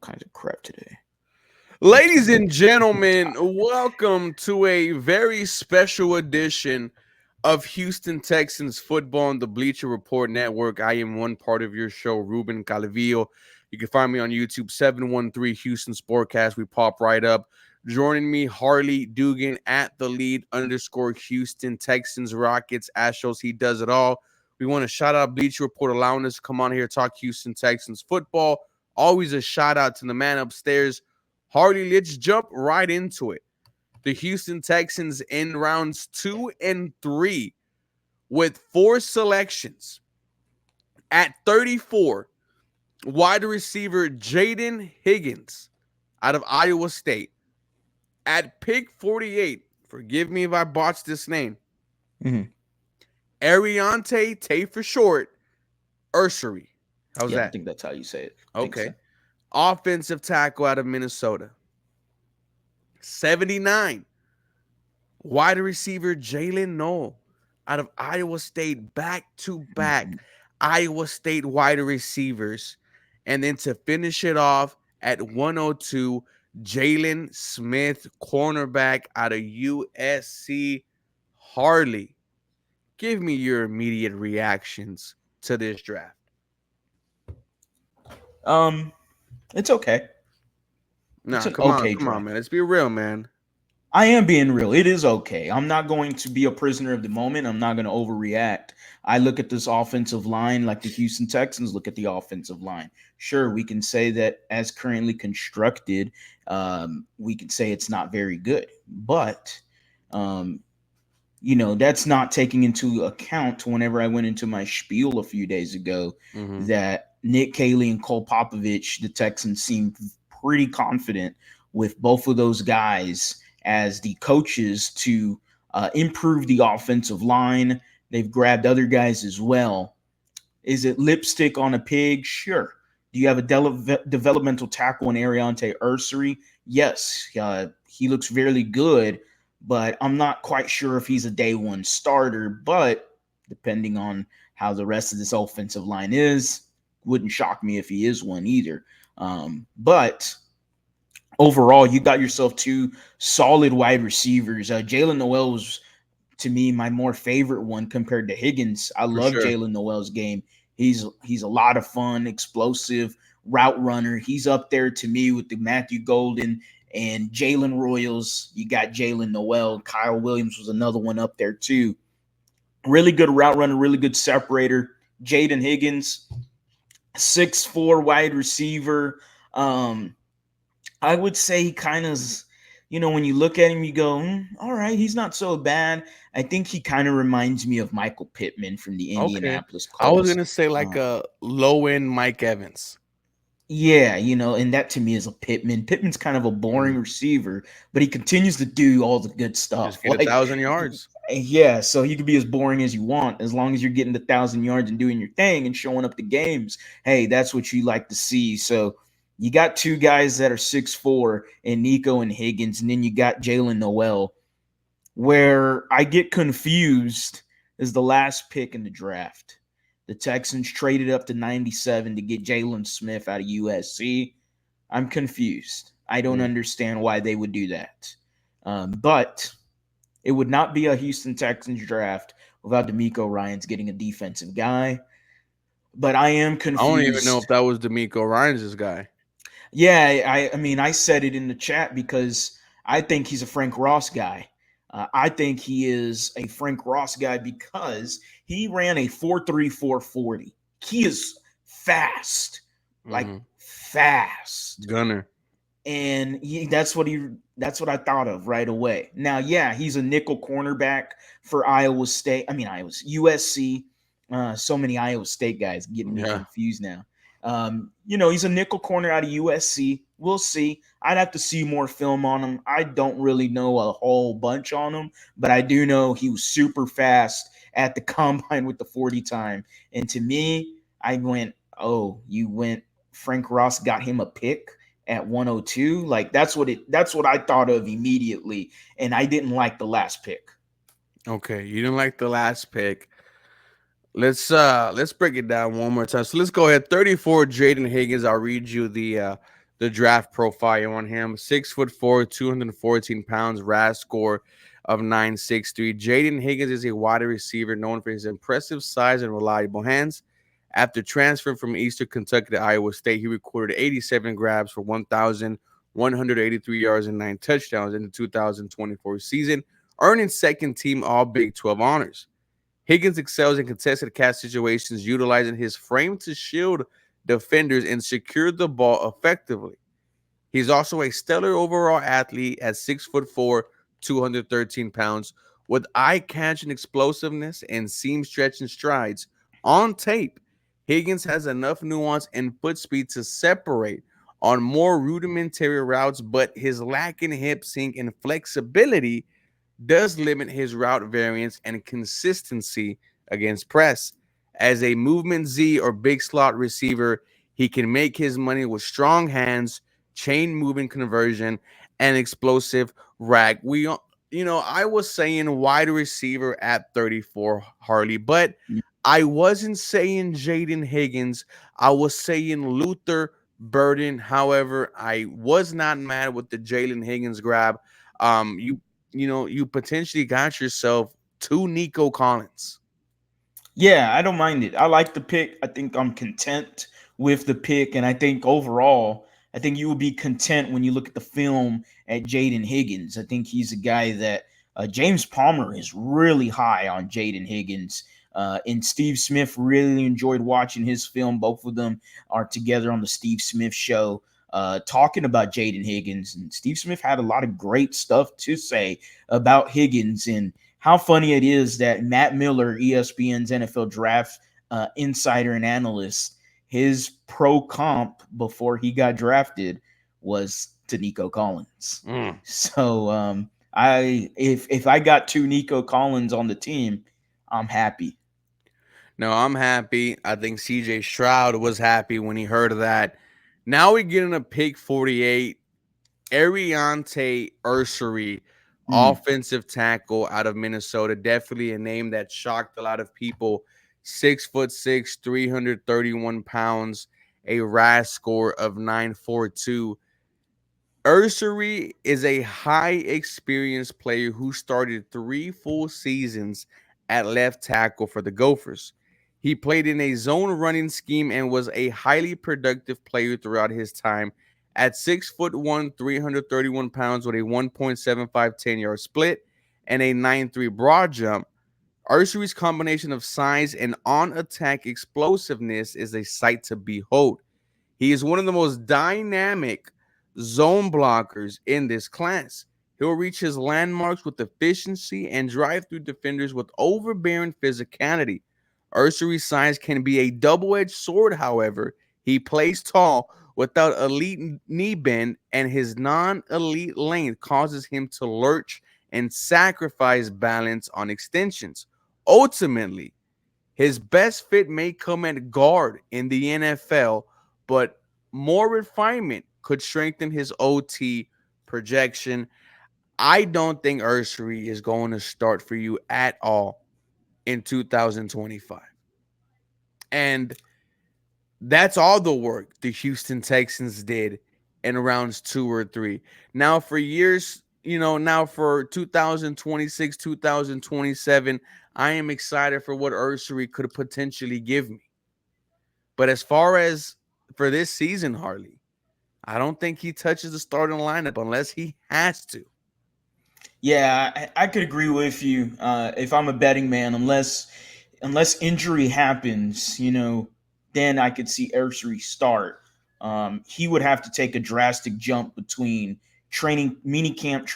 kinds of crap today. Ladies and gentlemen, welcome to a very special edition of Houston Texans football on the Bleacher Report Network. I am one part of your show, Ruben Calavillo. You can find me on YouTube, 713 Houston Sportcast. We pop right up. Joining me, Harley Dugan at TheLead _ Houston Texans, Rockets, Astros. He does it all. We want to shout out Bleacher Report allowing us to come on here talk Houston Texans football. Always a shout out to the man upstairs. Harley, let's jump right into it. The Houston Texans in rounds 2 and 3 with 4 selections. At 34, wide receiver Jaden Higgins out of Iowa State. At pick 48, forgive me if I botched this name, Ariante, Tay for short, Ursery. How's that? I think that's how you say it. Okay. Offensive tackle out of Minnesota. 79. Wide receiver Jalen Noel out of Iowa State. Back-to-back Iowa State wide receivers. And then to finish it off at 102, Jalen Smith, cornerback out of USC. Harley, give me your immediate reactions to this draft. It's okay. Nah, It's an come okay on, draft. man. Let's be real, man. I am being real. It is okay. I'm not going to be a prisoner of the moment. I'm not going to overreact. I look at this offensive line like the Houston Texans look at the offensive line. Sure, we can say that as currently constructed, we can say it's not very good. But, that's not taking into account whenever I went into my spiel a few days ago that Nick Caley and Cole Popovich, the Texans, seemed pretty confident with both of those guys as the coaches to improve the offensive line. They've grabbed other guys as well. Is it lipstick on a pig? Sure. Do you have a developmental tackle in Ariante Ursery? Yes. He looks really good, but I'm not quite sure if he's a day one starter. But depending on how the rest of this offensive line is, wouldn't shock me if he is one either. But overall, you got yourself 2 solid wide receivers. Jalen Noel was, to me, my more favorite one compared to Higgins. I love Jalen Noel's game. He's a lot of fun, explosive route runner. He's up there to me with the Matthew Golden and Jalen Royals. You got Jalen Noel. Kyle Williams was another one up there too. Really good route runner, really good separator. Jaden Higgins, 6'4" wide receiver. I would say he kind of, when you look at him, you go, all right, he's not so bad. I think he kind of reminds me of Michael Pittman from the Indianapolis Colts. I was going to say like a low-end Mike Evans. Yeah, and that to me is a Pittman. Pittman's kind of a boring receiver, but he continues to do all the good stuff. Just get 1,000 yards. Yeah, so he could be as boring as you want. As long as you're getting the 1,000 yards and doing your thing and showing up to games, hey, that's what you like to see. So you got 2 guys that are 6'4", and Nico and Higgins, and then you got Jalen Noel. Where I get confused is the last pick in the draft. The Texans traded up to 97 to get Jalen Smith out of USC. I'm confused. I don't understand why they would do that. But it would not be a Houston Texans draft without DeMeco Ryans getting a defensive guy. But I am confused. I don't even know if that was DeMeco Ryans' guy. Yeah, I said it in the chat because I think he's a Frank Ross guy. I think he is a Frank Ross guy because he ran a 4.3 4.40. He is fast, like fast gunner, and that's what I thought of right away. Now, yeah, he's a nickel cornerback for Iowa State. USC. So many Iowa State guys getting me confused now. He's a nickel corner out of USC. We'll see. I'd have to see more film on him. I don't really know a whole bunch on him, but I do know he was super fast at the combine with the 40 time. And to me, I went, oh, you went Frank Ross got him a pick at 102. Like that's what I thought of immediately. And I didn't like the last pick. Okay, you didn't like the last pick. Let's break it down one more time. So let's go ahead. 34, Jaden Higgins. I'll read you the the draft profile on him. 6'4", 214 pounds, RAS score of 963. Jaden Higgins is a wide receiver known for his impressive size and reliable hands. After transferring from Eastern Kentucky to Iowa State, he recorded 87 grabs for 1,183 yards and 9 touchdowns in the 2024 season, earning second team All Big 12 honors. Higgins excels in contested catch situations, utilizing his frame to shield defenders and secure the ball effectively. He's also a stellar overall athlete at 6'4", 213 pounds, with eye-catching explosiveness and seam-stretching strides. On tape, Higgins has enough nuance and foot speed to separate on more rudimentary routes, but his lack in hip sync and flexibility does limit his route variance and consistency against press. As a movement Z or big slot receiver, he can make his money with strong hands, chain moving conversion, and explosive rack. I was saying wide receiver at 34, Harley, but I wasn't saying Jaden Higgins. I was saying Luther Burden. However, I was not mad with the Jalen Higgins grab. You potentially got yourself two Nico Collins. Yeah, I don't mind it. I like the pick. I think I'm content with the pick. And I think overall, I think you will be content when you look at the film at Jaden Higgins. I think he's a guy that James Palmer is really high on Jaden Higgins. And Steve Smith really enjoyed watching his film. Both of them are together on the Steve Smith show talking about Jaden Higgins. And Steve Smith had a lot of great stuff to say about Higgins and how funny it is that Matt Miller, ESPN's NFL draft insider and analyst, his pro comp before he got drafted was to Nico Collins. So if I got two Nico Collins on the team, I'm happy. No, I'm happy. I think CJ Stroud was happy when he heard of that. Now we get in a pick 48. Ariante Ursery, offensive tackle out of Minnesota. Definitely a name that shocked a lot of people. 6'6", 331 pounds, a RAS score of 942. Ursery is a high experienced player who started 3 full seasons at left tackle for the Gophers. He played in a zone running scheme and was a highly productive player throughout his time. At 6'1", 331 pounds with a 1.75 10-yard split and a 9.3 broad jump, Ursery's combination of size and on-attack explosiveness is a sight to behold. He is one of the most dynamic zone blockers in this class. He'll reach his landmarks with efficiency and drive through defenders with overbearing physicality. Ursery's size can be a double-edged sword, however. He plays tall without elite knee bend, and his non-elite length causes him to lurch and sacrifice balance on extensions. Ultimately, his best fit may come at guard in the NFL, but more refinement could strengthen his OT projection. I don't think Ursery is going to start for you at all in 2025. And that's all the work the Houston Texans did in rounds 2 or 3. Now for years, now for 2026, 2027, I am excited for what Ursery could potentially give me. But as far as for this season, Harley, I don't think he touches the starting lineup unless he has to. Yeah, I could agree with you. If I'm a betting man, unless injury happens, then I could see Ursery start. He would have to take a drastic jump between training camp,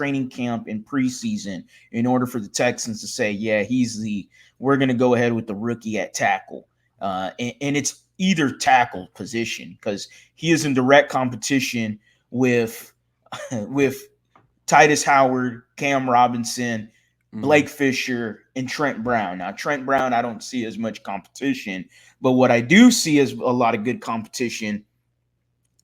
and preseason in order for the Texans to say, yeah, we're going to go ahead with the rookie at tackle. And it's either tackle position because he is in direct competition with with Titus Howard, Cam Robinson, Blake Fisher, and Trent Brown. Now, Trent Brown, I don't see as much competition, but what I do see as a lot of good competition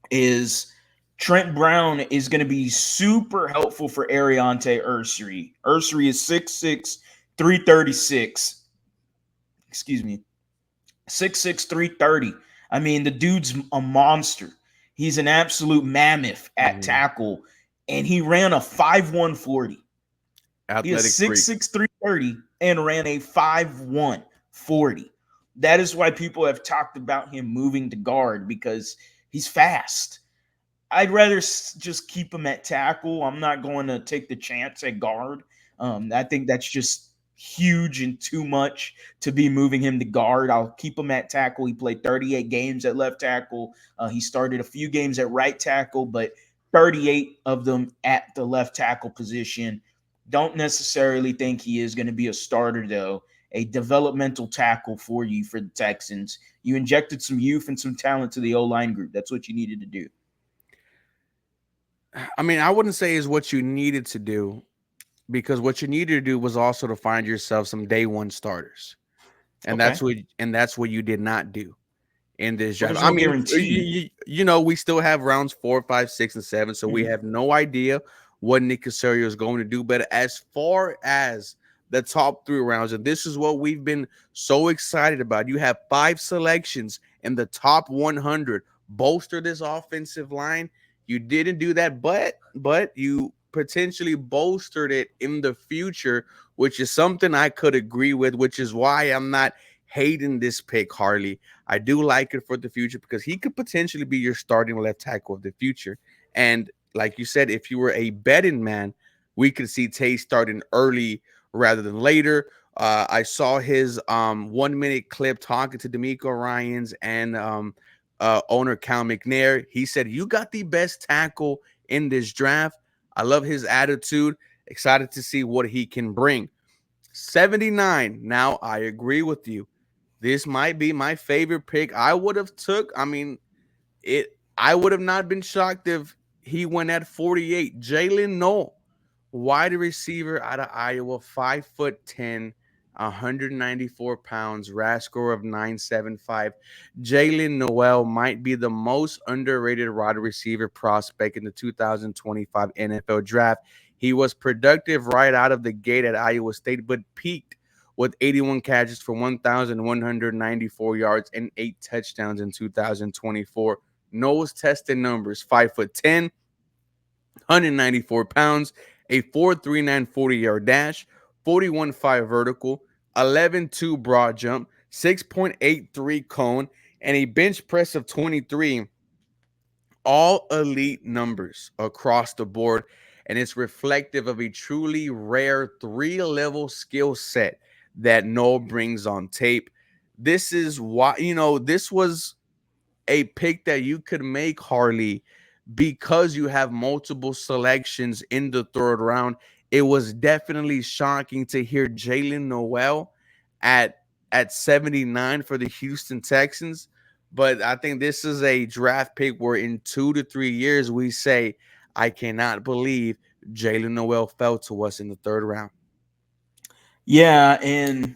is Trent Brown is going to be super helpful for Ariante Ursery. Ursery is 6'6", 336. Excuse me. 6'6", 330. I mean, the dude's a monster. He's an absolute mammoth at tackle, and he ran a 5'1" 40. He is Athletic freak. 6'6", 330 and ran a 5'1" 40. That is why people have talked about him moving to guard, because he's fast. I'd rather just keep him at tackle. I'm not going to take the chance at guard. I think that's just huge and too much to be moving him to guard. I'll keep him at tackle. He played 38 games at left tackle. He started a few games at right tackle, but 38 of them at the left tackle position. Don't necessarily think he is going to be a starter, though. A developmental tackle for you for the Texans. You injected some youth and some talent to the O-line group. That's what you needed to do. I mean, I wouldn't say is what you needed to do, because what you needed to do was also to find yourself some day one starters, and Okay. that's what you did not do in this Well, draft. there's I no mean, guarantee. you know, we still have rounds 4, 5, 6, and 7, so we have no idea what Nick Caserio is going to do. But as far as the top 3 rounds, and this is what we've been so excited about, you have 5 selections in the top 100. Bolster this offensive line. You didn't do that, but you potentially bolstered it in the future, which is something I could agree with, which is why I'm not hating this pick, Harley. I do like it for the future because he could potentially be your starting left tackle of the future. And like you said, if you were a betting man, we could see Tay starting early rather than later. I saw his 1 minute clip talking to D'Amico Ryans and owner Cal McNair. He said, "You got the best tackle in this draft." I love his attitude. Excited to see what he can bring. 79. Now, I agree with you. This might be my favorite pick. I would have took, I mean, I would have not been shocked if he went at 48. Jalen Noel, wide receiver out of Iowa, 5'10", 194 pounds, RAS score of 975. Jalen Noel might be the most underrated wide receiver prospect in the 2025 NFL draft. He was productive right out of the gate at Iowa State, but peaked with 81 catches for 1,194 yards and 8 touchdowns in 2024. Noel's tested numbers: 5'10", 194 pounds, a 4.39 40-yard dash, 41.5 vertical, 11.2 broad jump, 6.83 cone, and a bench press of 23. All elite numbers across the board, and it's reflective of a truly rare 3-level skill set that Noel brings on tape. This is why, this was a pick that you could make, Harley, because you have multiple selections in the 3rd round. It was definitely shocking to hear Jalen Noel at 79 for the Houston Texans. But I think this is a draft pick where in 2 to 3 years we say, I cannot believe Jalen Noel fell to us in the 3rd round. Yeah, and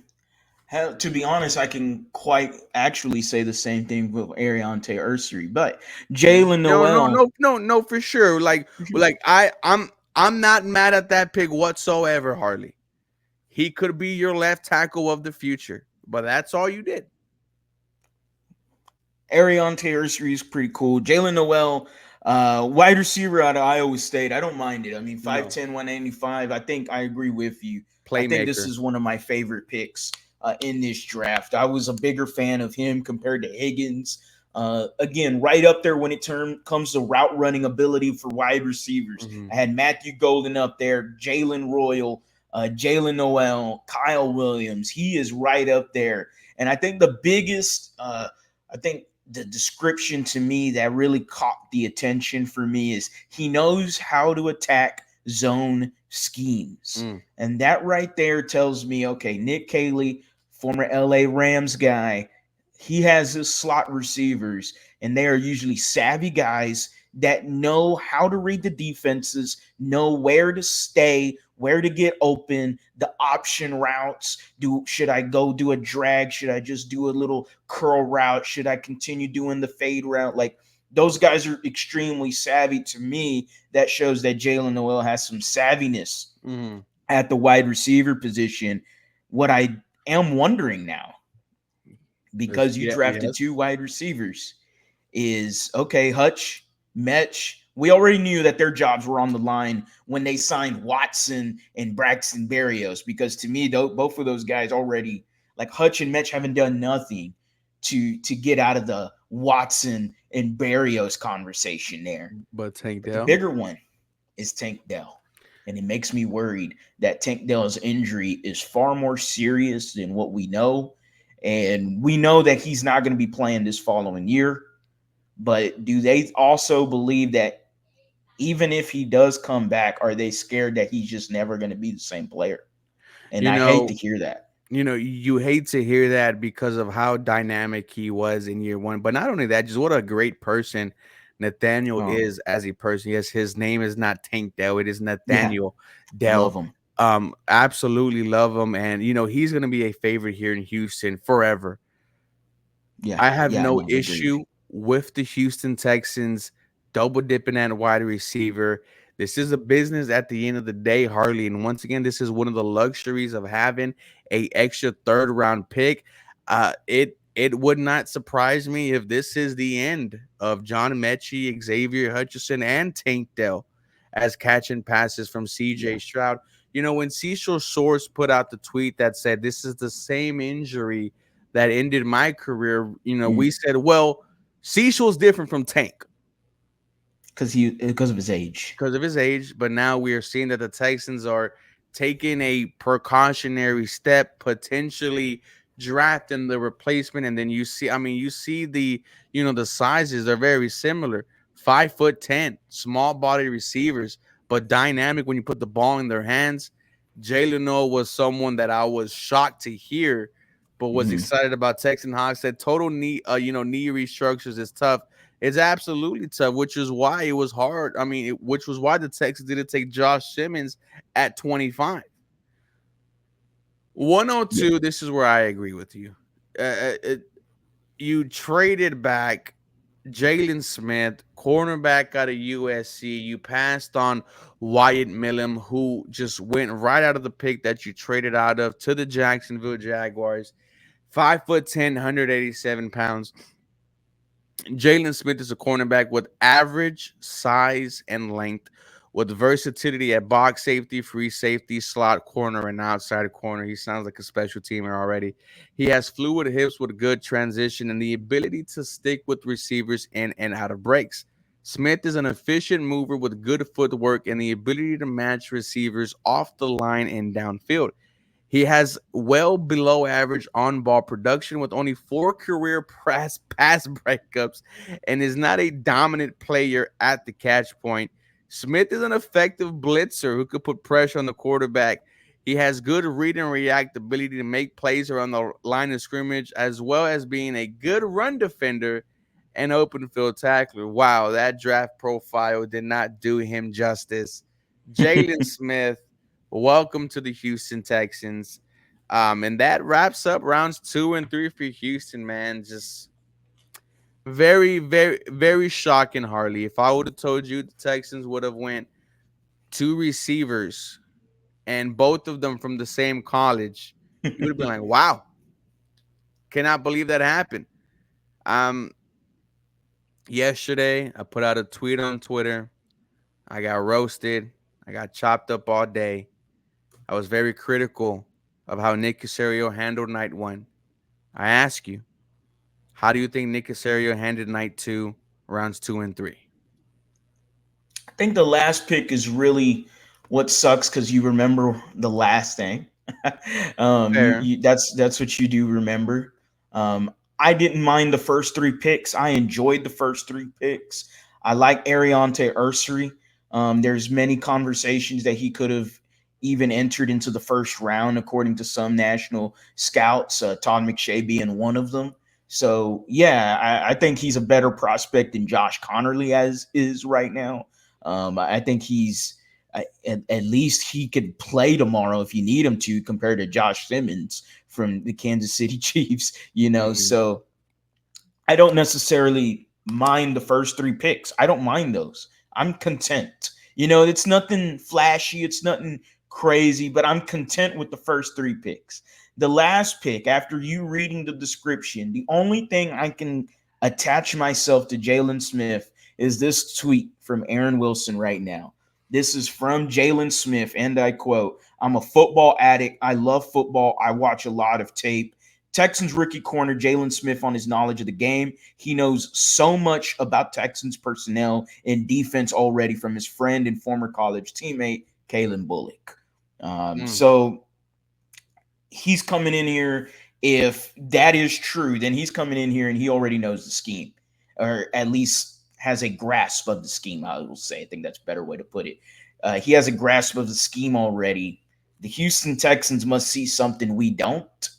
to be honest, I can quite actually say the same thing with Ariante Ursary, but Jalen Noel. No, for sure. I'm not mad at that pick whatsoever, Harley. He could be your left tackle of the future, but that's all you did. Ariante Ursary is pretty cool. Jalen Noel, wide receiver out of Iowa State. I don't mind it. I mean, 5'10", 185. I think I agree with you. I think this Playmaker. is one of my favorite picks in this draft. I was a bigger fan of him compared to Higgins. Again, right up there when it comes to route running ability for wide receivers. I had Matthew Golden up there, Jalen Royal, Jalen Noel, Kyle Williams. He is right up there. And I think the biggest, the description to me that really caught the attention for me is he knows how to attack zone schemes. And that right there tells me, okay, Nick Caley, former LA Rams guy, he has his slot receivers, and they are usually savvy guys that know how to read the defenses, know where to stay, where to get open, the option routes. Should I go do a drag? Should I just do a little curl route? Should I continue doing the fade route? Like, those guys are extremely savvy to me. That shows that Jalen Noel has some savviness at the wide receiver position. What I am wondering now, because you drafted 2 wide receivers, is, okay, Hutch, Metch, we already knew that their jobs were on the line when they signed Watson and Braxton Berrios, because to me, both of those guys already, like Hutch and Metch, haven't done nothing to get out of the Watson and Berrios conversation there. But Tank But the Dell, bigger one is Tank Dell. And it makes me worried that Tank Dell's injury is far more serious than what we know. And we know that he's not going to be playing this following year. But do they also believe that even if he does come back, are they scared that he's just never going to be the same player? And you I hate know, to hear that. you hate to hear that because of how dynamic he was in year one. But not only that, just what a great person Nathaniel Oh, is as a person. Yes, his name is not Tank Dell, it is yeah, Nathaniel love Dell. him. Absolutely love him. And he's gonna be a favorite here in Houston forever. Yeah, I have yeah, no no, agreed. issue with the Houston Texans double dipping at wide receiver. This is a business at the end of the day, Harley. And once again, this is one of the luxuries of having a extra third round pick. It would not surprise me if this is the end of John Mechie, Xavier Hutchinson, and Tank Dell as catching passes from CJ Yeah. Stroud. When Cecil Source put out the tweet that said this is the same injury that ended my career, Mm. we said, well, Cecil's different from Tank Because of his age. because of his age, but now we are seeing that the Texans are taking a precautionary step, potentially drafting the replacement. And then you see the sizes are very similar. 5'10", small body receivers, but dynamic when you put the ball in their hands. Jalen Noel was someone that I was shocked to hear, but was Mhm. excited about. Texan Hawk said total knee restructures is tough. It's absolutely tough, which is why it was hard. Which was why the Texans didn't take Josh Simmons at 25. Yeah. 102, this is where I agree with you. You traded back Jalen Smith, cornerback out of USC. You passed on Wyatt Millum, who just went right out of the pick that you traded out of to the Jacksonville Jaguars. 5'10", 187 pounds. Jalen Smith is a cornerback with average size and length, with versatility at box safety, free safety, slot corner, and outside corner. He sounds like a special teamer already. He has fluid hips with good transition and the ability to stick with receivers in and out of breaks. Smith is an efficient mover with good footwork and the ability to match receivers off the line and downfield. He has well below average on ball production with only 4 career pass breakups and is not a dominant player at the catch point. Smith is an effective blitzer who could put pressure on the quarterback. He has good read and react ability to make plays around the line of scrimmage, as well as being a good run defender and open field tackler. Wow, that draft profile did not do him justice. Jalen Smith, welcome to the Houston Texans. And that wraps up rounds 2 and 3 for Houston, man. Just very, very, very shocking, Harley. If I would have told you the Texans would have went 2 receivers and both of them from the same college, you would have been like, wow, cannot believe that happened. Um, Yesterday, I put out a tweet on Twitter. I got roasted. I got chopped up all day. I was very critical of how Nick Caserio handled night one. I ask you, how do you think Nick Caserio handled night two, rounds 2 and 3? I think the last pick is really what sucks because you remember the last thing. Fair. That's what you do remember. I didn't mind the first three picks. I enjoyed the first three picks. I like Ariante Ursary. There's many conversations that he could have even entered into the first round, according to some national scouts. Todd McShay being one of them. So yeah, I think he's a better prospect than Josh Connerly as is right now. I think he's at least he could play tomorrow if you need him to, compared to Josh Simmons from the Kansas City Chiefs. Mhm. So I don't necessarily mind the first three picks. I don't mind those. I'm content. It's nothing flashy. It's nothing crazy, but I'm content with the first three picks. The last pick, after you reading the description, the only thing I can attach myself to Jalen Smith is this tweet from Aaron Wilson right now. This is from Jalen Smith, and I quote, "I'm a football addict. I love football. I watch a lot of tape. Texans rookie corner Jalen Smith on his knowledge of the game. He knows so much about Texans personnel and defense already from his friend and former college teammate, Kalen Bullock." So he's coming in here. If that is true, then he's coming in here and he already knows the scheme, or at least has a grasp of the scheme. I will say, I think that's a better way to put it. He has a grasp of the scheme already. The Houston Texans must see something we don't.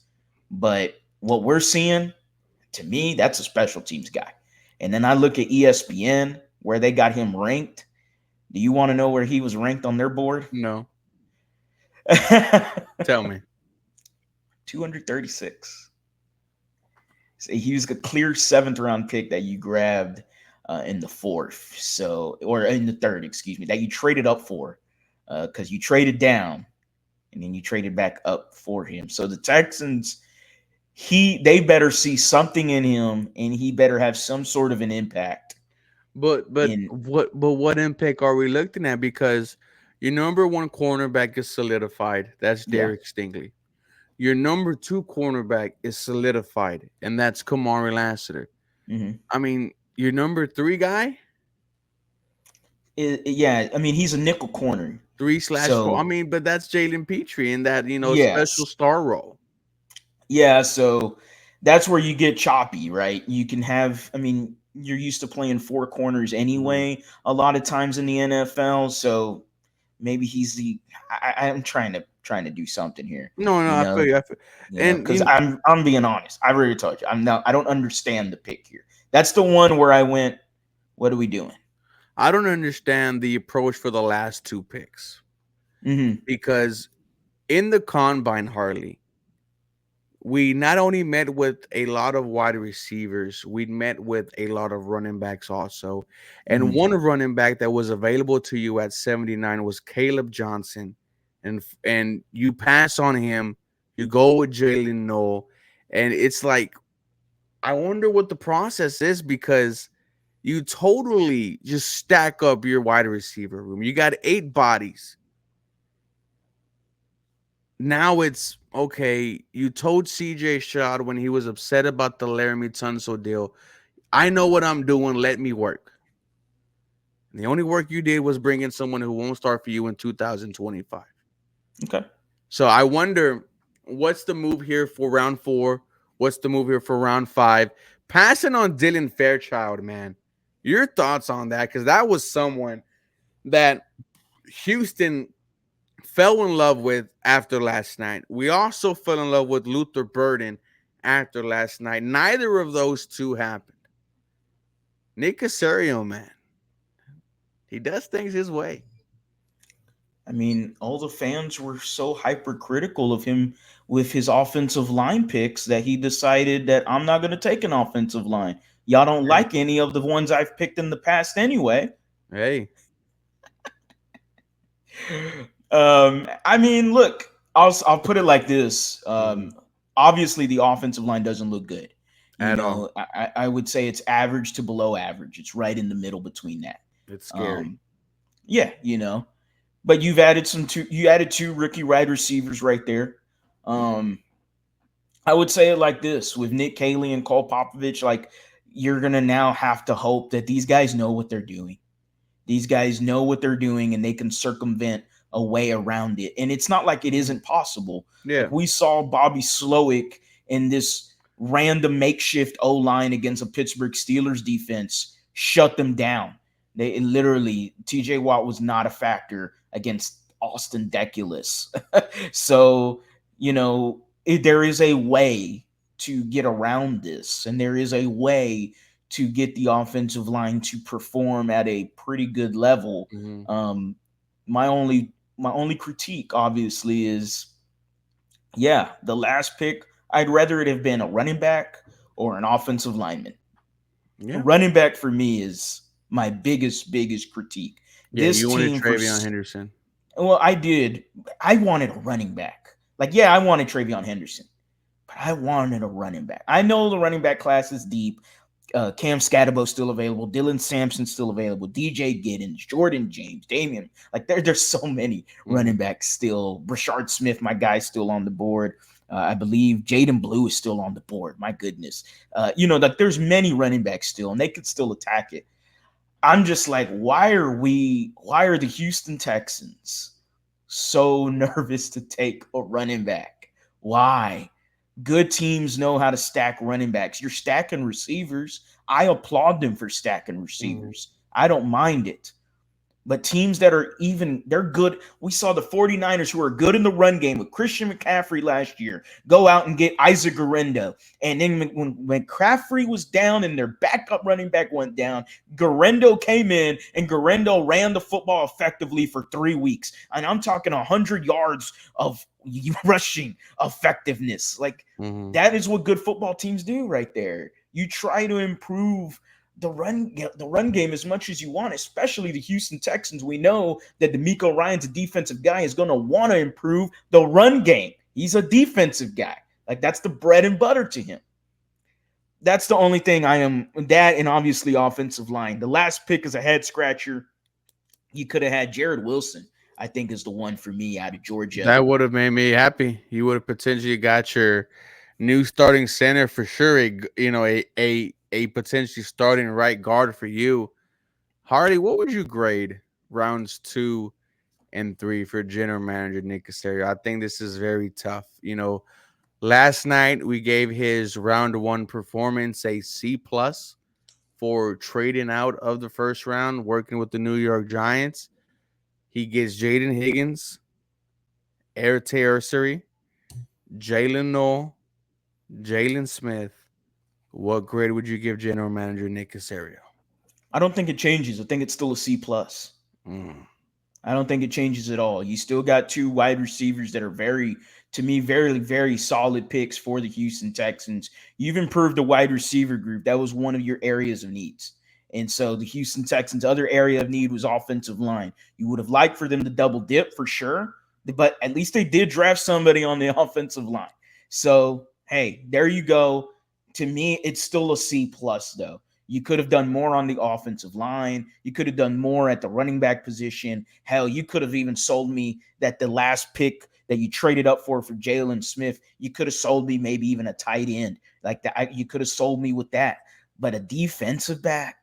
But what we're seeing, to me, that's a special teams guy. And then I look at ESPN, where they got him ranked. Do you want to know where he was ranked on their board? No. Tell me. 236. So he was a clear 7th round pick that you grabbed in the 4th. So, or in the 3rd, excuse me, that you traded up for, because you traded down and then you traded back up for him. So the Texans, they better see something in him, and he better have some sort of an impact. But what impact are we looking at? Because your number 1 cornerback is solidified. That's Derek Stingley. Your number 2 cornerback is solidified, and that's Kamari Lassiter. Mm-hmm. I mean, your number 3 guy? I mean, he's a nickel corner. 3/4. I mean, but that's Jalen Petrie in that, Yes. special star role. Yeah, so that's where you get choppy, right? You can have, I mean, you're used to playing 4 corners anyway, a lot of times in the NFL. So maybe he's I'm trying to do something here. No, I feel you. And because I'm being honest, I already told you, I don't understand the pick here. That's the one where I went, what are we doing? I don't understand the approach for the last 2 picks. Because in the combine, Harley, we not only met with a lot of wide receivers, we met with a lot of running backs also. And one running back that was available to you at 79 was Caleb Johnson. And you pass on him, you go with Jalen Noel. And it's like, I wonder what the process is, because you totally just stack up your wide receiver room. You got 8 bodies. Now it's, okay, you told CJ Stroud when he was upset about the Laramie Tunsil deal, I know what I'm doing, let me work. And the only work you did was bring in someone who won't start for you in 2025. Okay. So I wonder, what's the move here for round 4? What's the move here for round 5? Passing on Dylan Fairchild, man. Your thoughts on that? Because that was someone that Houston fell in love with after last night. We also fell in love with Luther Burden after last night. Neither of those 2 happened. Nick Caserio, man, he does things his way. I mean, all the fans were so hypercritical of him with his offensive line picks that he decided that I'm not going to take an offensive line. Y'all don't like any of the ones I've picked in the past anyway. Hey. I mean, look, I'll put it like this. Obviously, the offensive line doesn't look good. At all. I would say it's average to below average. It's right in the middle between that. It's scary. But you added 2 rookie wide receivers right there. I would say it like this: with Nick Caley and Cole Popovich, like, you're gonna now have to hope that these guys know what they're doing. These guys know what they're doing, and they can circumvent a way around it. And it's not like it isn't possible. Yeah. Like, we saw Bobby Slowick in this random makeshift O-line against a Pittsburgh Steelers defense shut them down. They literally, TJ Watt was not a factor against Austin Deculus. So, there is a way to get around this, and there is a way to get the offensive line to perform at a pretty good level. My only critique, obviously, is, the last pick, I'd rather it have been a running back or an offensive lineman. Yeah. Running back for me is my biggest critique. Yeah, you wanted Travion Henderson. Well, I did. I wanted a running back. I wanted Travion Henderson, but I wanted a running back. I know the running back class is deep. Cam Scatterbo still available. Dylan Sampson still available. DJ Giddens, Jordan James, Damian. Like there's so many running backs still. Brashard Smith, my guy, still on the board. I believe Jaden Blue is still on the board. My goodness. Like there's many running backs still, and they could still attack it. I'm just like, why are the Houston Texans so nervous to take a running back? Why? Good teams know how to stack running backs. You're stacking receivers. I applaud them for stacking receivers. I don't mind it. But teams that are they're good. We saw the 49ers, who are good in the run game with Christian McCaffrey last year, go out and get Isaac Guerrero. And then when McCaffrey was down and their backup running back went down, Guerrero came in and Guerrero ran the football effectively for 3 weeks. And I'm talking 100 yards of rushing effectiveness. Like that is what good football teams do right there. You try to improve the run game as much as you want, especially the Houston Texans. We know that DeMeco Ryans, a defensive guy, is going to want to improve the run game. He's a defensive guy. Like that's the bread and butter to him. That's the only thing that, and obviously offensive line. The last pick is a head scratcher. You could have had Jared Wilson, I think, is the one for me out of Georgia. That would have made me happy. You would have potentially got your new starting center for sure. A potentially starting right guard for you. Hardy, what would you grade rounds 2 and 3 for general manager Nick Caserio? I think this is very tough. Last night we gave his round 1 performance a C+ for trading out of the first round, working with the New York Giants. He gets Jaden Higgins, Eric Tertiary, Jalen Noel, Jalen Smith. What grade would you give general manager Nick Caserio? I don't think it changes. I think it's still a C+. I don't think it changes at all. You still got 2 wide receivers that are very, very solid picks for the Houston Texans. You've improved the wide receiver group. That was one of your areas of needs. And so the Houston Texans' other area of need was offensive line. You would have liked for them to double dip for sure, but at least they did draft somebody on the offensive line. So, hey, there you go. To me, it's still a C+ though. You could have done more on the offensive line. You could have done more at the running back position. Hell, you could have even sold me that the last pick that you traded up for Jalen Smith, you could have sold me maybe even a tight end. Like that, you could have sold me with that. But a defensive back,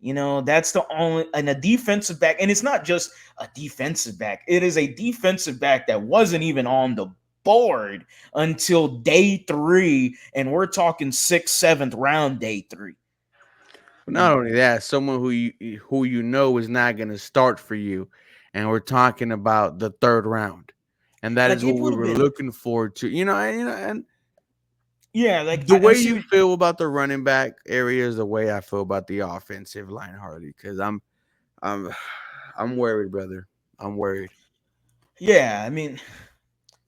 that's the only, and a defensive back, and it's not just a defensive back. It is a defensive back that wasn't even on the board until day 3, and we're talking 6th, 7th round, day 3. Not only that, someone who you know is not going to start for you, and we're talking about the 3rd round, and that is what we were looking forward to. And yeah, like the way you feel about the running back area is the way I feel about the offensive line, Harley. Because I'm worried, brother. I'm worried. Yeah, I mean,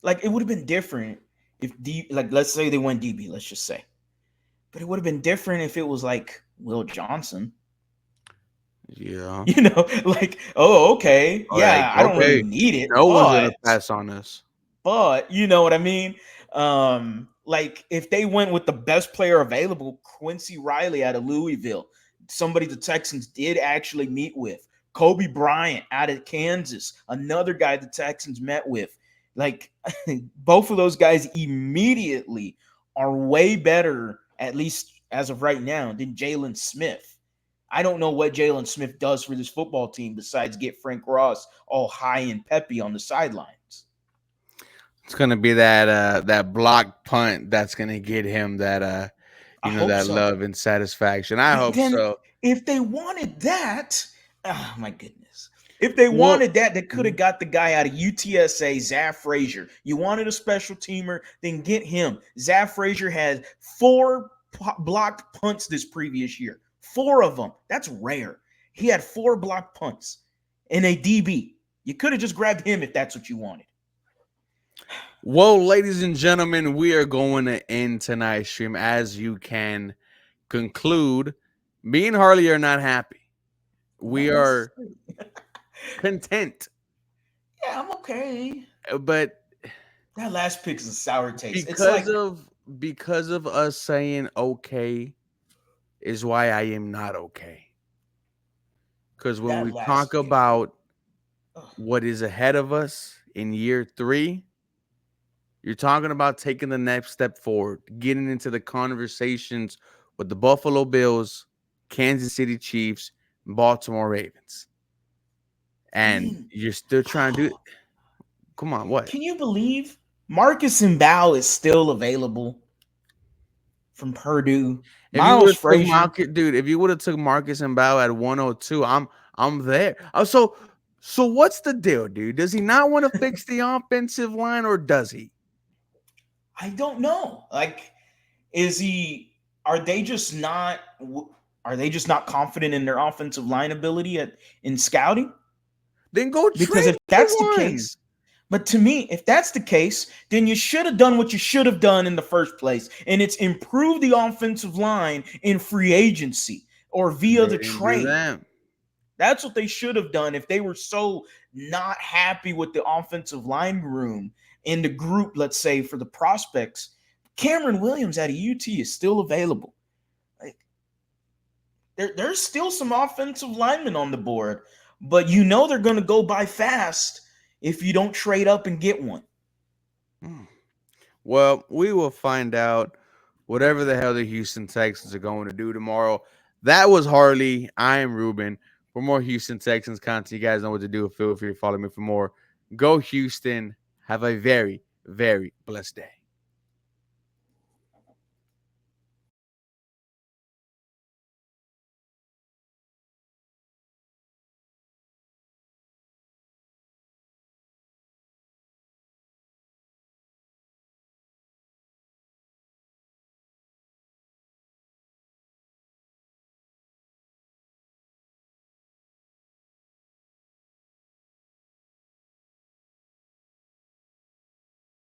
like it would have been different if let's say they went DB, let's just say, but it would have been different if it was like Will Johnson. Yeah. Okay. Yeah, I don't really need it. No one's going to pass on this. But you know what I mean? Like if they went with the best player available, Quincy Riley out of Louisville, somebody the Texans did actually meet with. Kobe Bryant out of Kansas, another guy the Texans met with. Like both of those guys immediately are way better, at least as of right now, than Jalen Smith. I don't know what Jalen Smith does for this football team besides get Frank Ross all high and peppy on the sidelines. It's gonna be that block punt that's gonna get him that love and satisfaction. I hope so. If they wanted that, oh my goodness. If they wanted that, they could have got the guy out of UTSA, Zach Frazier. You wanted a special teamer, then get him. Zach Frazier had 4 blocked punts this previous year. 4 of them. That's rare. He had 4 blocked punts in a DB. You could have just grabbed him if that's what you wanted. Well, ladies and gentlemen, we are going to end tonight's stream. As you can conclude, me and Harley are not happy. We are content. Yeah, I'm okay. But that last pick is a sour taste. Because of us saying okay, is why I am not okay. Because when That we talk last game. about Ugh. what is ahead of us in year 3, you're talking about taking the next step forward, getting into the conversations with the Buffalo Bills, Kansas City Chiefs, Baltimore Ravens. I And mean, you're still trying to do. Come on, what? can you believe Marcus Mbow is still available from Purdue? If you would Miles have took Frazier. Marcus, dude, if you would have took Marcus and Bow at 102, I'm there. So what's the deal, dude? Does he not want to fix the offensive line, or does he? I don't know. Like, is he? Are they just not? Are they just not confident in their offensive line ability in scouting? Then go Because trade if for that's the one. case, but to me, if that's the case, then you should have done what you should have done in the first place, and it's improve the offensive line in free agency or via They the didn't do trade. that. That's what they should have done if they were so not happy with the offensive line room in the group, let's say, for the prospects. Cameron Williams out of UT is still available. Like, there's still some offensive linemen on the board, but you know they're going to go by fast if you don't trade up and get one. Well, we will find out whatever the hell the Houston Texans are going to do tomorrow. That was Harley. I am Ruben. For more Houston Texans content, you guys know what to do. Feel free to follow me for more. Go Houston. Have a very, very blessed day.